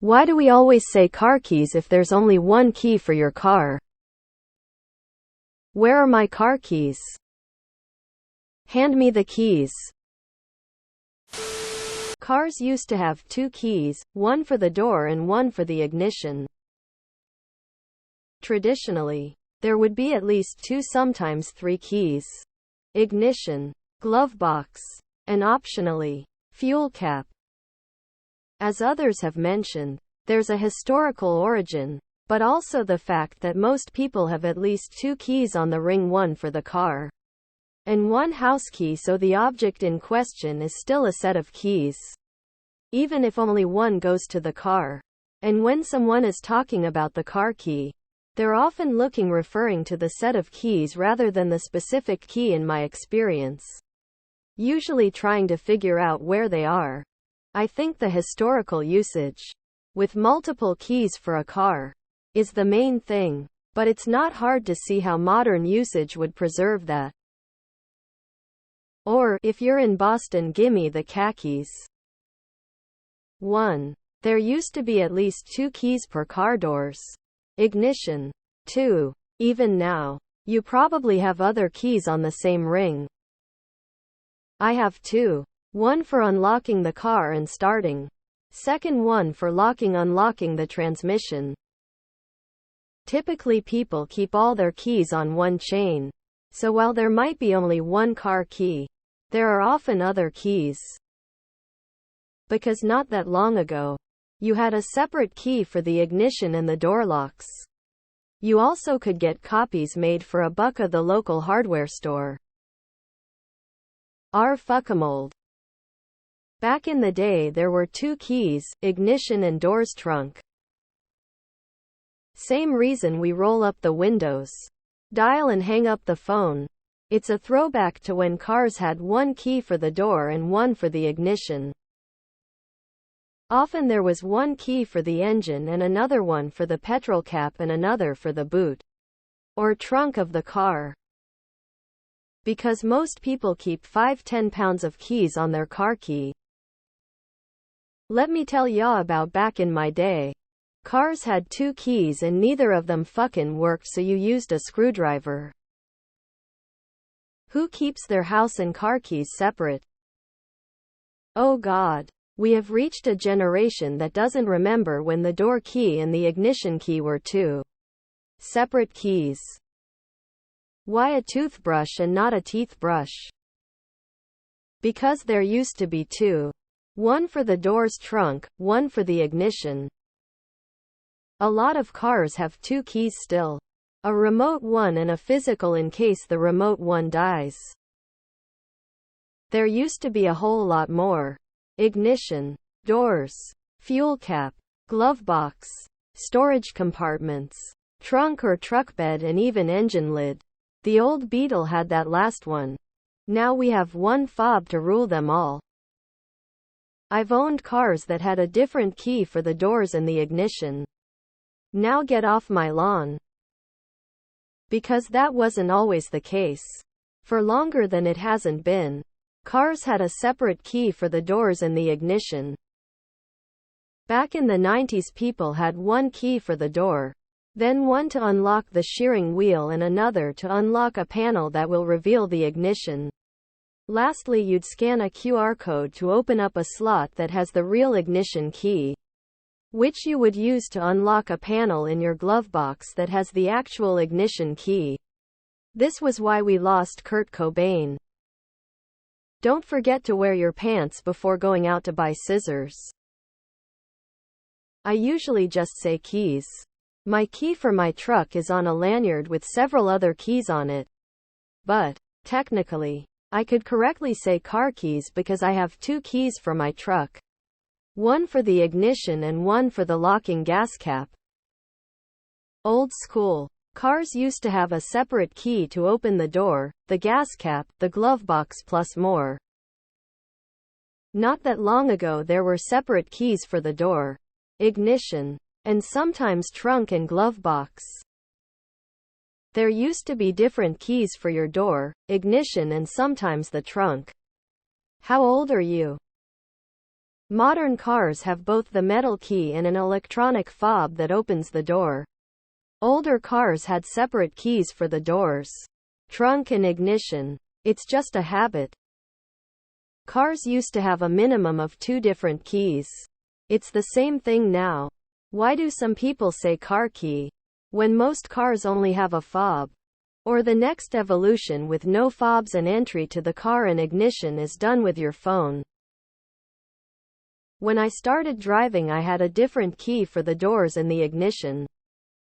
Why do we always say car keys if there's only one key for your car? Where are my car keys? Hand me the keys. Cars used to have two keys, one for the door and one for the ignition. Traditionally, there would be at least two, sometimes three keys. Ignition, glove box, and optionally, fuel cap. As others have mentioned, there's a historical origin, but also the fact that most people have at least two keys on the ring, one for the car and one house key, so the object in question is still a set of keys, even if only one goes to the car. And when someone is talking about the car key, they're often referring to the set of keys rather than the specific key, in my experience, usually trying to figure out where they are. I think the historical usage, with multiple keys for a car, is the main thing, but it's not hard to see how modern usage would preserve that. Or, if you're in Boston, gimme the khakis. 1. There used to be at least two keys per car doors. Ignition. 2. Even now, you probably have other keys on the same ring. I have two. One for unlocking the car and starting. Second one for unlocking the transmission. Typically people keep all their keys on one chain. So while there might be only one car key, there are often other keys. Because not that long ago, you had a separate key for the ignition and the door locks. You also could get copies made for $1 at the local hardware store. Fuckamold. Back in the day there were two keys, ignition and door's trunk. Same reason we roll up the windows, dial and hang up the phone. It's a throwback to when cars had one key for the door and one for the ignition. Often there was one key for the engine and another one for the petrol cap and another for the boot or trunk of the car. Because most people keep 5-10 pounds of keys on their car key. Let me tell ya about back in my day. Cars had two keys and neither of them fucking worked, so you used a screwdriver. Who keeps their house and car keys separate? Oh God. We have reached a generation that doesn't remember when the door key and the ignition key were two separate keys. Why a toothbrush and not a teeth brush? Because there used to be two. One for the door's trunk, one for the ignition. A lot of cars have two keys still. A remote one and a physical in case the remote one dies. There used to be a whole lot more. Ignition, doors, fuel cap, glove box, storage compartments, trunk or truck bed, and even engine lid. The old Beetle had that last one. Now we have one fob to rule them all. I've owned cars that had a different key for the doors and the ignition. Now get off my lawn. Because that wasn't always the case. For longer than it hasn't been. Cars had a separate key for the doors and the ignition. Back in the 90s people had one key for the door, then one to unlock the steering wheel and another to unlock a panel that will reveal the ignition. Lastly, you'd scan a QR code to open up a slot that has the real ignition key, which you would use to unlock a panel in your glove box that has the actual ignition key. This was why we lost Kurt Cobain. Don't forget to wear your pants before going out to buy scissors. I usually just say keys. My key for my truck is on a lanyard with several other keys on it. But, technically, I could correctly say car keys because I have two keys for my truck. One for the ignition and one for the locking gas cap. Old school. Cars used to have a separate key to open the door, the gas cap, the glove box, plus more. Not that long ago there were separate keys for the door, ignition, and sometimes trunk and glove box. There used to be different keys for your door, ignition, and sometimes the trunk. How old are you? Modern cars have both the metal key and an electronic fob that opens the door. Older cars had separate keys for the doors, trunk and ignition. It's just a habit. Cars used to have a minimum of 2 different keys. It's the same thing now. Why do some people say car key when most cars only have a fob? Or the next evolution with no fobs and entry to the car and ignition is done with your phone. When I started driving, I had a different key for the doors and the ignition.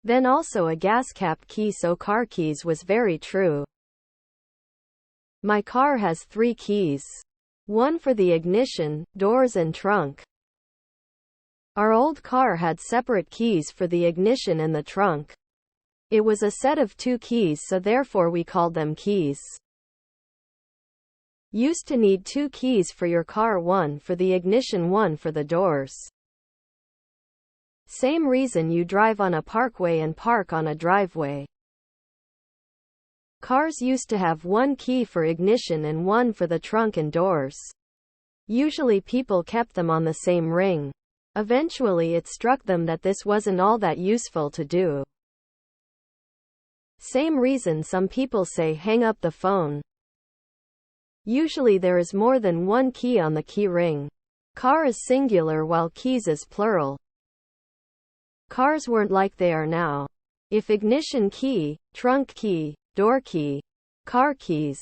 Then also a gas cap key, so car keys was very true. My car has 3 keys. One for the ignition, doors and trunk. Our old car had separate keys for the ignition and the trunk. It was a set of 2 keys, so therefore we called them keys. Used to need 2 keys for your car, one for the ignition, one for the doors. Same reason you drive on a parkway and park on a driveway. Cars used to have 1 key for ignition and one for the trunk and doors. Usually people kept them on the same ring. Eventually it struck them that this wasn't all that useful to do. Same reason some people say hang up the phone. Usually there is more than 1 key on the key ring. Car is singular while keys is plural. Cars weren't like they are now. If ignition key, trunk key, door key, car keys.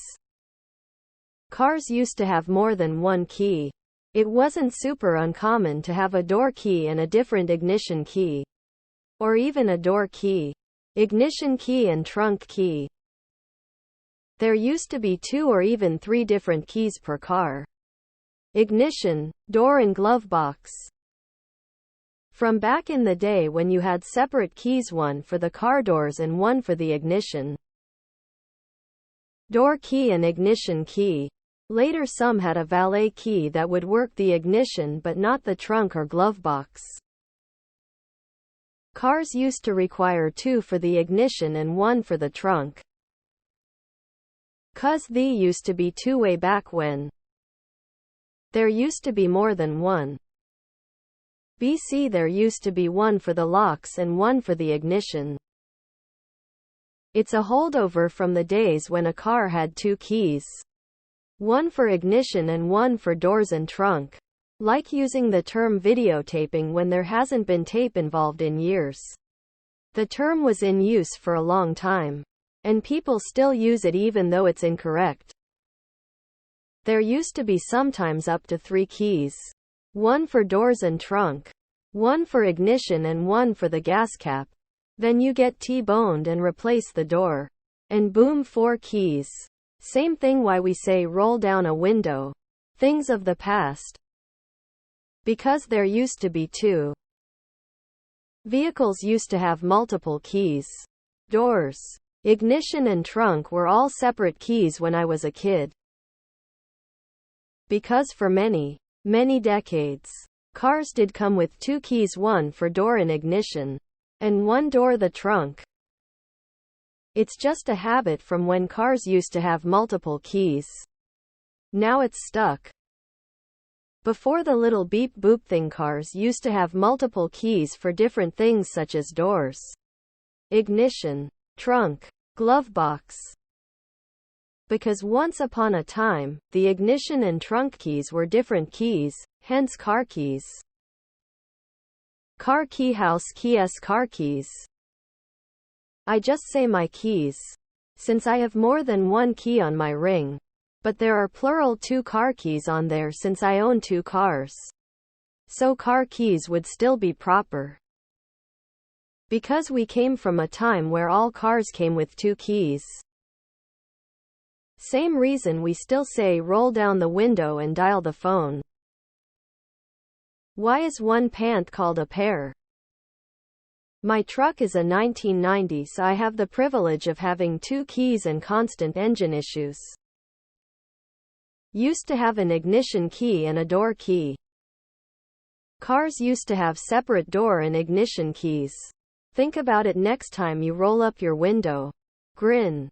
Cars used to have more than 1 key. It wasn't super uncommon to have a door key and a different ignition key. Or even a door key, ignition key and trunk key. There used to be 2 or even 3 different keys per car. Ignition, door and glove box. From back in the day when you had separate keys, one for the car doors and one for the ignition. Door key and ignition key. Later some had a valet key that would work the ignition but not the trunk or glove box. Cars used to require 2 for the ignition and 1 for the trunk. 'Cause they used to be 2 way back when. There used to be more than 1. BC there used to be 1 for the locks and 1 for the ignition. It's a holdover from the days when a car had 2 keys. 1 for ignition and 1 for doors and trunk. Like using the term videotaping when there hasn't been tape involved in years. The term was in use for a long time. And people still use it even though it's incorrect. There used to be sometimes up to 3 keys. 1 for doors and trunk. 1 for ignition and 1 for the gas cap. Then you get T-boned and replace the door. And boom, 4 keys. Same thing why we say roll down a window. Things of the past. Because there used to be 2. Vehicles used to have multiple keys. Doors, ignition and trunk were all separate keys when I was a kid. Because for many decades, cars did come with 2 keys, 1 for door and ignition, and 1 door the trunk. It's just a habit from when cars used to have multiple keys. Now it's stuck. Before the little beep boop thing, cars used to have multiple keys for different things such as doors, ignition, trunk, glove box. Because once upon a time, the ignition and trunk keys were different keys, hence car keys. Car key, house keys, car keys. I just say my keys, since I have more than 1 key on my ring. But there are plural 2 car keys on there since I own 2 cars. So car keys would still be proper. Because we came from a time where all cars came with 2 keys. Same reason we still say roll down the window and dial the phone. Why is 1 pant called a pair? My truck is a 1990, so I have the privilege of having 2 keys and constant engine issues. Used to have an ignition key and a door key. Cars used to have separate door and ignition keys. Think about it next time you roll up your window. Grin.